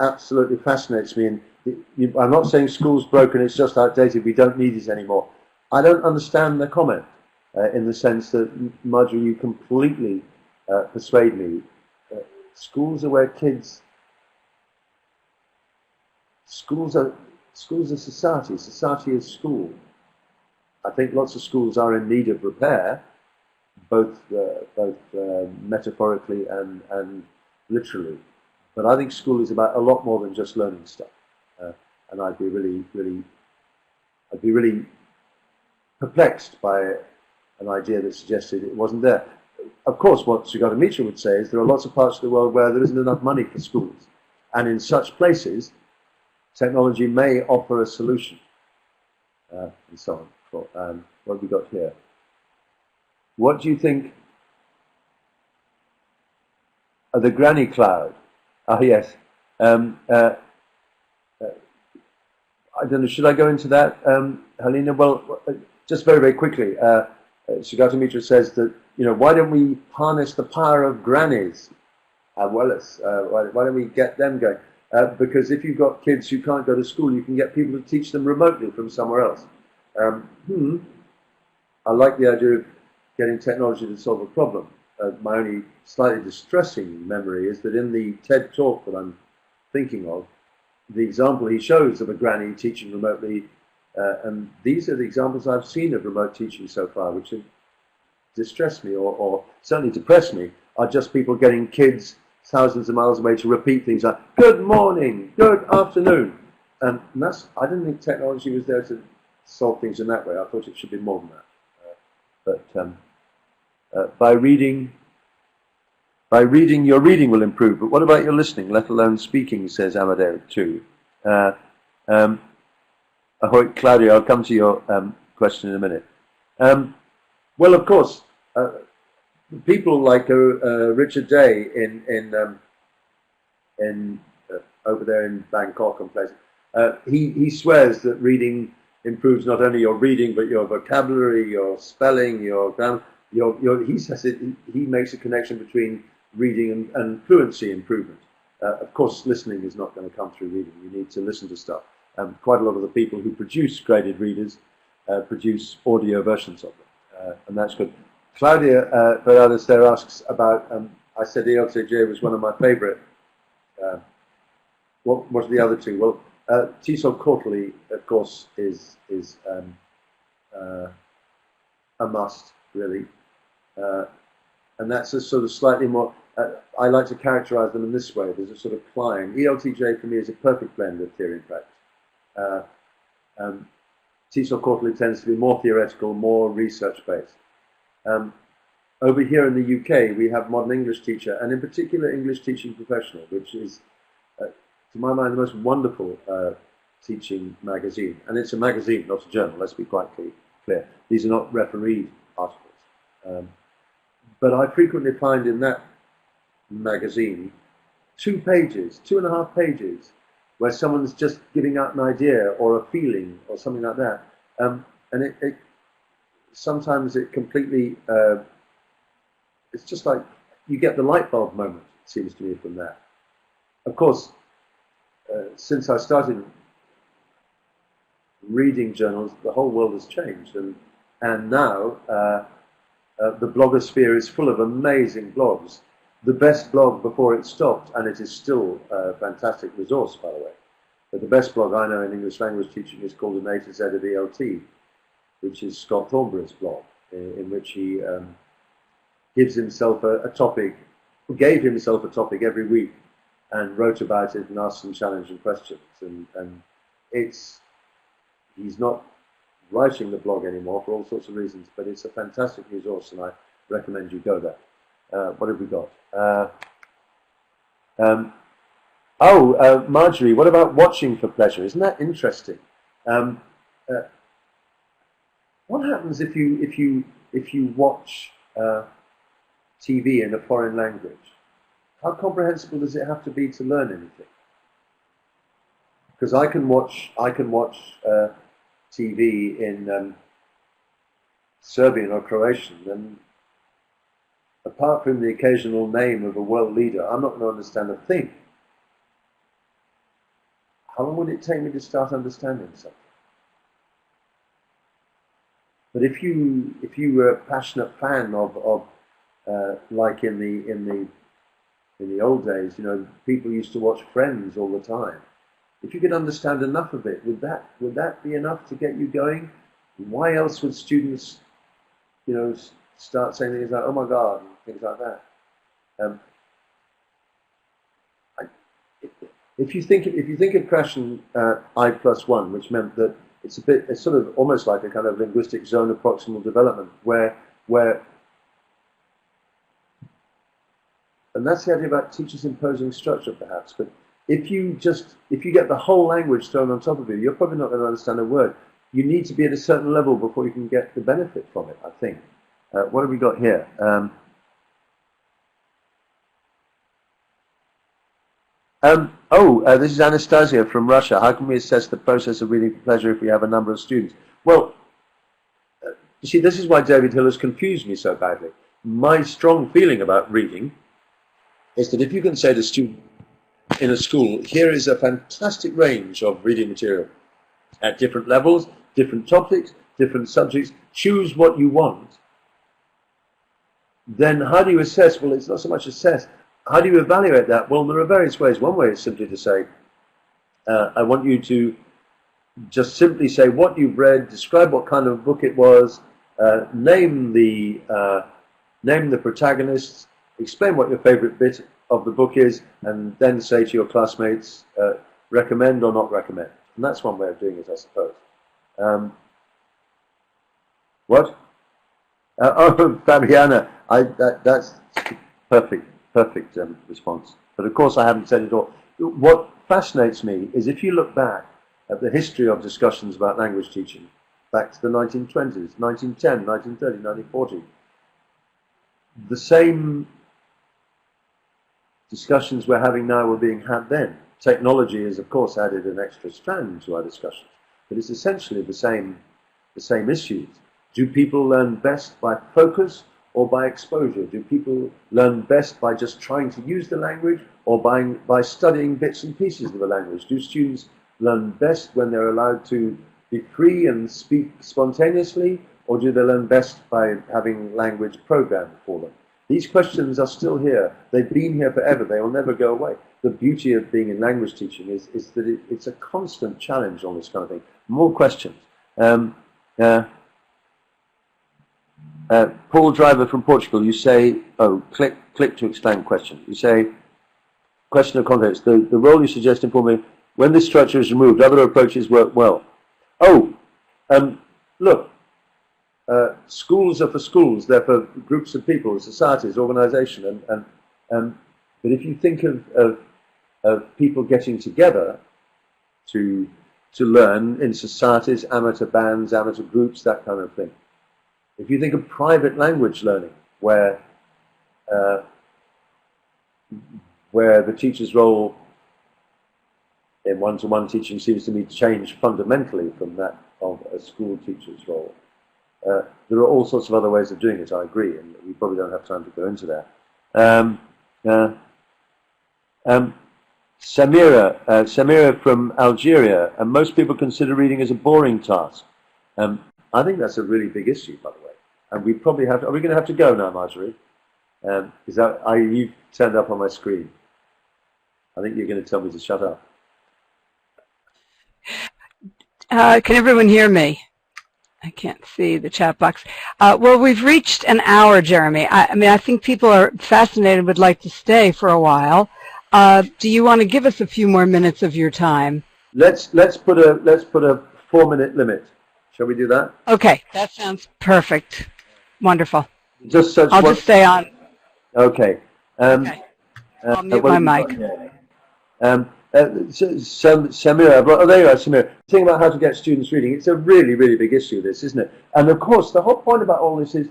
absolutely fascinates me. And I'm not saying school's broken, it's just outdated, we don't need it anymore. I don't understand the comment in the sense that, Marjorie, you completely persuade me. Schools are where schools are society, society is school. I think lots of schools are in need of repair, both metaphorically and literally. But I think school is about a lot more than just learning stuff. And I'd be really perplexed by an idea that suggested it wasn't there. Of course, what Sugata Mitra would say is there are lots of parts of the world where there isn't enough money for schools. And in such places, technology may offer a solution. And so on. What have we got here? What do you think of the granny cloud? Ah, yes. I don't know, should I go into that, Helena? Well, just very, very quickly, Sugata Mitra says that, why don't we harness the power of grannies? Why don't we get them going? Because if you've got kids who can't go to school, you can get people to teach them remotely from somewhere else. I like the idea of getting technology to solve a problem. My only slightly distressing memory is that in the TED talk that I'm thinking of, the example he shows of a granny teaching remotely, and these are the examples I've seen of remote teaching so far, which have distressed me or certainly depressed me, are just people getting kids thousands of miles away to repeat things like, good morning, good afternoon. And that's, I didn't think technology was there to solve things in that way. I thought it should be more than that. By reading, By reading, your reading will improve, but what about your listening, let alone speaking, says Amadeo too. Ahoy, Claudia, I'll come to your question in a minute. Well, of course, people like Richard Day in over there in Bangkok and places, he swears that reading improves not only your reading but your vocabulary, your spelling, your grammar. He says he makes a connection between reading and fluency improvement. Of course, listening is not going to come through reading. You need to listen to stuff. Quite a lot of the people who produce graded readers produce audio versions of them, and that's good. Claudia Ferradas there asks about, I said IATEFL was one of my favorite. What are the other two? Well, TESOL Quarterly, of course, is a must, really. And that's a sort of slightly more, I like to characterize them in this way. There's a sort of climb. ELTJ for me is a perfect blend of theory and practice. TESOL Quarterly tends to be more theoretical, more research-based. Over here in the UK, we have Modern English Teacher, and in particular English Teaching Professional, which is, to my mind, the most wonderful teaching magazine. And it's a magazine, not a journal, let's be quite clear. These are not refereed articles. But I frequently find in that magazine 2 pages, 2.5 pages, where someone's just giving out an idea or a feeling or something like that. And it sometimes it completely, it's just like you get the light bulb moment, it seems to me, from that. Of course, since I started reading journals, the whole world has changed, and now the blogosphere is full of amazing blogs. The best blog before it stopped, and it is still a fantastic resource, by the way. But the best blog I know in English language teaching is called An A to Z of ELT, which is Scott Thornberry's blog, in which he gives himself a topic, gave himself a topic every week, and wrote about it and asked some challenging questions. And he's not writing the blog anymore for all sorts of reasons, but it's a fantastic resource, and I recommend you go there. What have we got? Marjorie, what about watching for pleasure? Isn't that interesting? What happens if you watch TV in a foreign language? How comprehensible does it have to be to learn anything? Because I can watch TV in Serbian or Croatian, and apart from the occasional name of a world leader, I'm not going to understand a thing. How long would it take me to start understanding something? But if you were a passionate fan of like in the old days, you know, people used to watch Friends all the time. If you could understand enough of it, would that be enough to get you going? Why else would students, you know, start saying things like, "Oh my God," and things like that? If you think of Krashen I+1, which meant that it's sort of almost like a kind of linguistic zone of proximal development, where and that's the idea about teachers imposing structure, perhaps. But if you get the whole language thrown on top of you, you're probably not going to understand a word. You need to be at a certain level before you can get the benefit from it, I think. What have we got here? This is Anastasia from Russia. How can we assess the process of reading for pleasure if we have a number of students? Well, you see, this is why David Hill has confused me so badly. My strong feeling about reading is that if you can say to a student in a school, here is a fantastic range of reading material at different levels, different topics, different subjects, choose what you want, then how do you assess? Well, it's not so much assess. How do you evaluate that? Well, there are various ways. One way is simply to say, I want you to just simply say what you've read, describe what kind of book it was, name the protagonists, explain what your favorite bit of the book is, and then say to your classmates, recommend or not recommend. And that's one way of doing it, I suppose. What? Fabiana, that's perfect. perfect response. But of course I haven't said it all. What fascinates me is if you look back at the history of discussions about language teaching, back to the 1920s, 1910, 1930, 1940, the same discussions we're having now were being had then. Technology has, of course, added an extra strand to our discussions, but it's essentially the same issues. Do people learn best by focus or by exposure? Do people learn best by just trying to use the language or by studying bits and pieces of the language? Do students learn best when they're allowed to be free and speak spontaneously, or do they learn best by having language programmed for them? These questions are still here. They've been here forever. They will never go away. The beauty of being in language teaching is that it's a constant challenge on this kind of thing. More questions. Paul Driver from Portugal, you say, click to expand question. You say, question of context, the role you suggest informing, when this structure is removed, other approaches work well. Look, schools are for schools, they're for groups of people, societies, organizations, but if you think of people getting together to learn in societies, amateur bands, amateur groups, that kind of thing. If you think of private language learning, where the teacher's role in one-to-one teaching seems to me to change fundamentally from that of a school teacher's role. There are all sorts of other ways of doing it, I agree, and we probably don't have time to go into that. Samira from Algeria, and most people consider reading as a boring task. I think that's a really big issue, by the way. And we probably have to, are we going to have to go now, Marjorie? You've turned up on my screen. I think you're going to tell me to shut up. Can everyone hear me? I can't see the chat box. Well, we've reached an hour, Jeremy. I think people are fascinated, would like to stay for a while. Do you want to give us a few more minutes of your time? Let's put a 4-minute limit. Shall we do that? Okay, that sounds perfect. Wonderful. I'll just stay on. Okay. Okay. I'll mute my mic. Samira, there you are, Samira. Think about how to get students reading. It's a really, really big issue, this, isn't it? And of course, the whole point about all this is,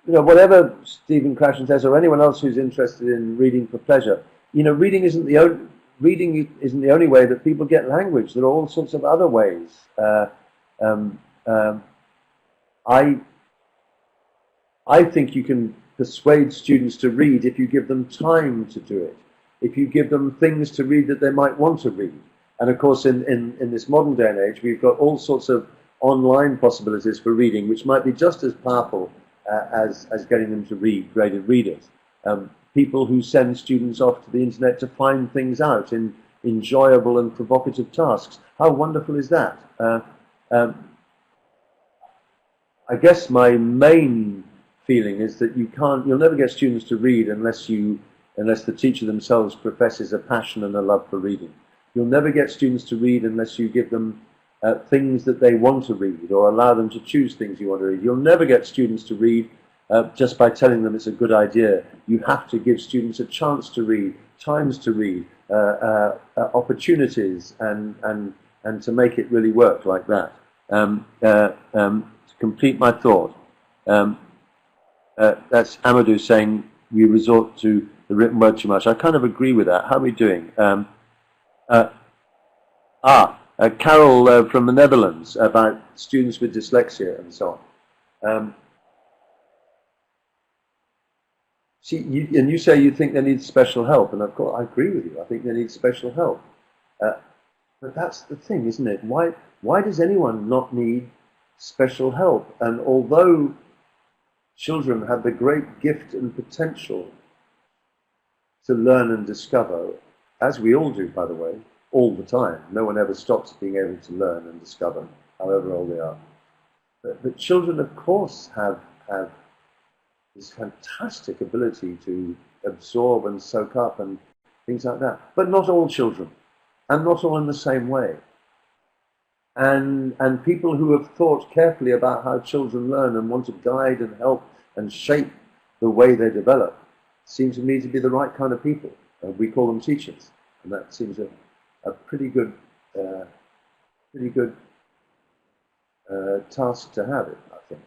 whatever Stephen Krashen says, or anyone else who's interested in reading for pleasure, reading isn't the only way that people get language. There are all sorts of other ways. I think you can persuade students to read if you give them time to do it, if you give them things to read that they might want to read. And of course, in this modern day and age, we've got all sorts of online possibilities for reading, which might be just as powerful as getting them to read, graded readers. People who send students off to the internet to find things out in enjoyable and provocative tasks. How wonderful is that? I guess my main feeling is that you'll never get students to read unless the teacher themselves professes a passion and a love for reading. You'll never get students to read unless you give them things that they want to read, or allow them to choose things you want to read. You'll never get students to read just by telling them it's a good idea. You have to give students a chance to read, times to read, opportunities, and to make it really work like that. To complete my thought, that's Amadou saying we resort to the written word too much. I kind of agree with that. How are we doing? Carol from the Netherlands about students with dyslexia and so on. You say you think they need special help, and of course I agree with you. I think they need special help. But that's the thing, isn't it? Why does anyone not need special help? And although children have the great gift and potential to learn and discover, as we all do, by the way, all the time. No one ever stops being able to learn and discover, however old they are. But children, of course, have this fantastic ability to absorb and soak up and things like that. But not all children, and not all in the same way. And people who have thought carefully about how children learn and want to guide and help and shape the way they develop seem to me to be the right kind of people. We call them teachers, and that seems a pretty good task to have, I think,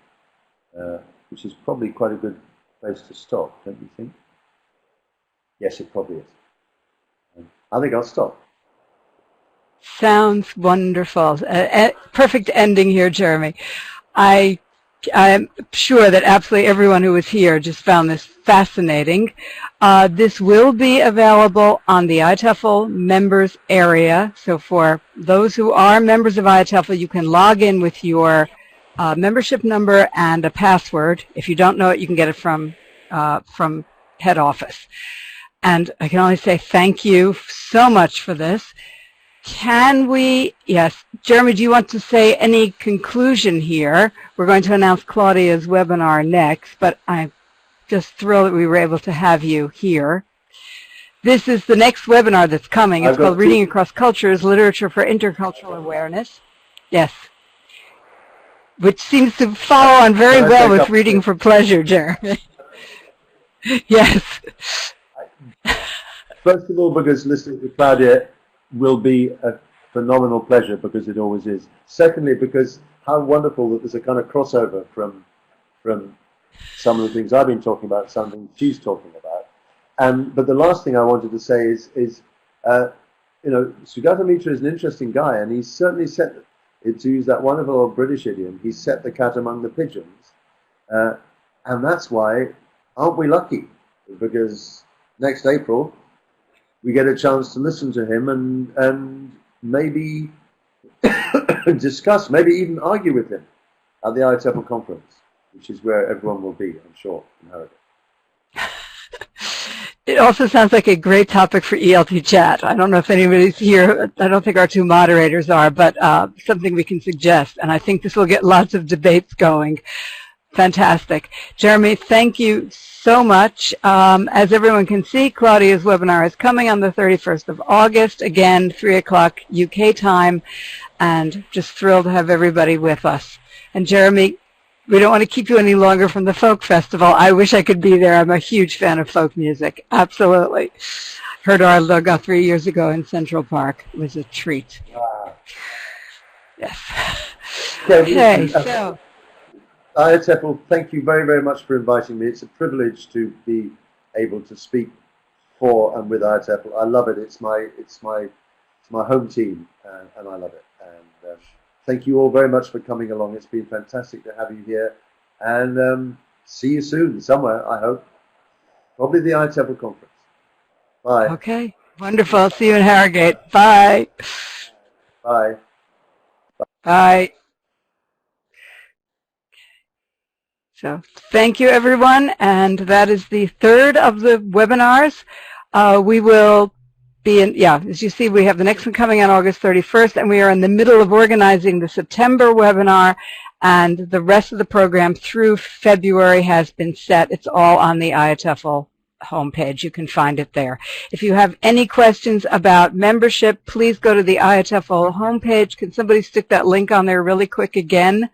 which is probably quite a good place to stop, don't you think? Yes, it probably is. I think I'll stop. Sounds wonderful. Perfect ending here, Jeremy. I'm sure that absolutely everyone who was here just found this fascinating. This will be available on the IATEFL members area. So for those who are members of IATEFL, you can log in with your membership number and a password. If you don't know it, you can get it from head office. And I can only say thank you so much for this. Can we, yes, Jeremy, do you want to say any conclusion here? We're going to announce Claudia's webinar next, but I'm just thrilled that we were able to have you here. This is the next webinar that's coming. It's called Reading Across Cultures, Literature for Intercultural Awareness. Yes. Which seems to follow on very well with Reading for Pleasure, Jeremy. Yes. First of all, because listening to Claudia will be a phenomenal pleasure, because it always is. Secondly, because how wonderful that there's a kind of crossover from some of the things I've been talking about, something she's talking about. But the last thing I wanted to say is you know, Sugata Mitra is an interesting guy, and he's certainly set, to use that wonderful old British idiom, he's set the cat among the pigeons. And that's why, aren't we lucky? Because next April, we get a chance to listen to him and maybe discuss, maybe even argue with him at the IATEFL conference, which is where everyone will be, I'm sure, in Harrogate. It also sounds like a great topic for ELT chat. I don't know if anybody's here. I don't think our two moderators are, but something we can suggest. And I think this will get lots of debates going. Fantastic. Jeremy, thank you so much. As everyone can see, Claudia's webinar is coming on the 31st of August, again, 3 o'clock UK time, and just thrilled to have everybody with us. And Jeremy, we don't want to keep you any longer from the Folk Festival. I wish I could be there. I'm a huge fan of folk music. Absolutely. Heard our logo 3 years ago in Central Park. It was a treat. Yes. Okay, so... IATEFL, thank you very, very much for inviting me. It's a privilege to be able to speak for and with IATEFL. I love it. It's my home team, and I love it. And thank you all very much for coming along. It's been fantastic to have you here, and see you soon somewhere, I hope. Probably the IATEFL conference. Bye. Okay, wonderful. See you in Harrogate. Bye. Bye. Bye. So thank you, everyone, and that is the third of the webinars. We will be in, as you see, we have the next one coming on August 31st, and we are in the middle of organizing the September webinar, and the rest of the program through February has been set. It's all on the IATEFL homepage. You can find it there. If you have any questions about membership, please go to the IATEFL homepage. Can somebody stick that link on there really quick again?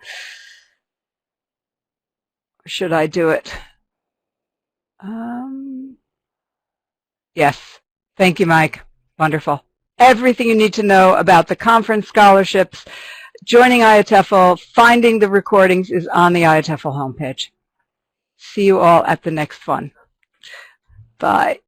Should I do it? Yes. Thank you, Mike. Wonderful. Everything you need to know about the conference scholarships, joining IATEFL, finding the recordings is on the IATEFL homepage. See you all at the next one. Bye.